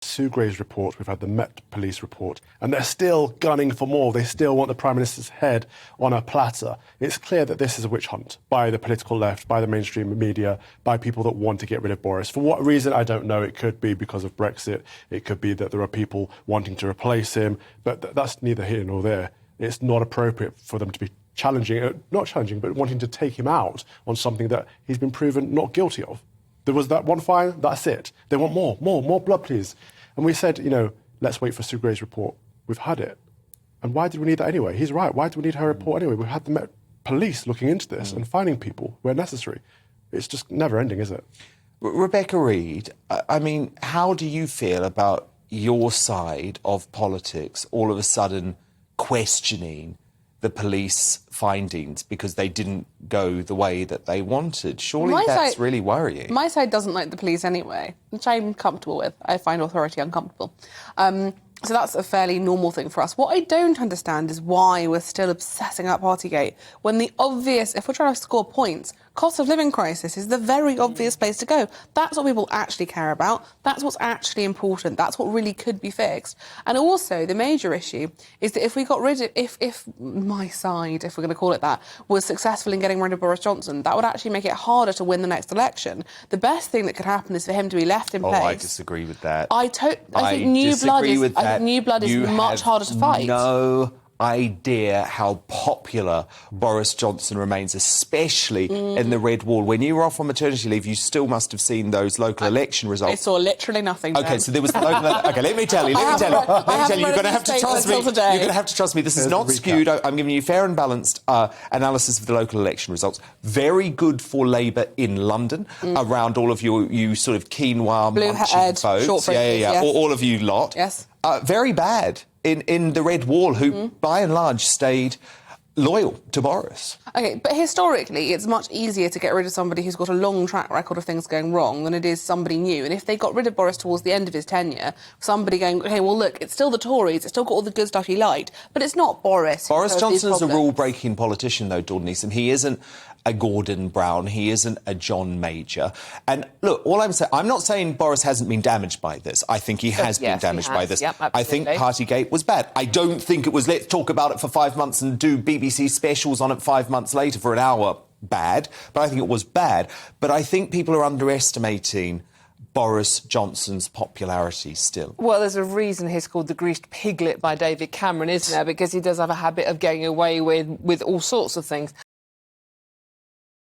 Sue Gray's report, we've had the Met Police report, and they're still gunning for more. They still want the Prime Minister's head on a platter. It's clear that this is a witch hunt by the political left, by the mainstream media, by people that want to get rid of Boris. For what reason, I don't know. It could be because of Brexit. It could be that there are people wanting to replace him. But that's neither here nor there. It's not appropriate for them to be not challenging, but wanting to take him out on something that he's been proven not guilty of. There was that one fine, that's it. They want more blood, please. And we said, let's wait for Sue Gray's report. We've had it. And why did we need that anyway? He's right. Why do we need her report anyway? We've had the Met Police looking into this and finding people where necessary. It's just never ending, is it? Rebecca Reed, I mean, how do you feel about your side of politics all of a sudden questioning the police findings because they didn't go the way that they wanted? Surely that's really worrying. My side doesn't like the police anyway, which I'm comfortable with. I find authority uncomfortable. So that's a fairly normal thing for us. What I don't understand is why we're still obsessing about Partygate when the obvious, if we're trying to score points, cost of living crisis is the very obvious place to go. That's what people actually care about. That's what's actually important. That's what really could be fixed. And also, the major issue is that if we got rid of, if my side, if we're going to call it that, was successful in getting rid of Boris Johnson, that would actually make it harder to win the next election. The best thing that could happen is for him to be left in place. I disagree with that. I think new blood is much harder to fight. No idea how popular Boris Johnson remains, especially in the Red Wall. When you were off on maternity leave, you still must have seen those local election results. I saw literally nothing. OK, so there was the local... OK, let me tell you. You're going to have to trust me. You're going to have to trust me. This is not skewed. I'm giving you fair and balanced analysis of the local election results. Very good for Labour in London, around all of you sort of quinoa munching votes. Yes. All of you lot. Yes. Very bad in the Red Wall, who, by and large, stayed loyal to Boris. OK, but historically, it's much easier to get rid of somebody who's got a long track record of things going wrong than it is somebody new. And if they got rid of Boris towards the end of his tenure, somebody going, OK, well, look, it's still the Tories, it's still got all the good stuff he liked, but it's not Boris. Boris Johnson's a rule-breaking politician, though, Dawn Neeson. He isn't a Gordon Brown. He isn't a John Major. And look, all I'm saying, I'm not saying Boris hasn't been damaged by this. I think he has been damaged by this. Yep, I think Partygate was bad. I don't think it was let's talk about it for 5 months and do BBC specials on it 5 months later for an hour bad. But I think it was bad. But I think people are underestimating Boris Johnson's popularity still. Well, there's a reason he's called the greased piglet by David Cameron, isn't there? Because he does have a habit of getting away with all sorts of things.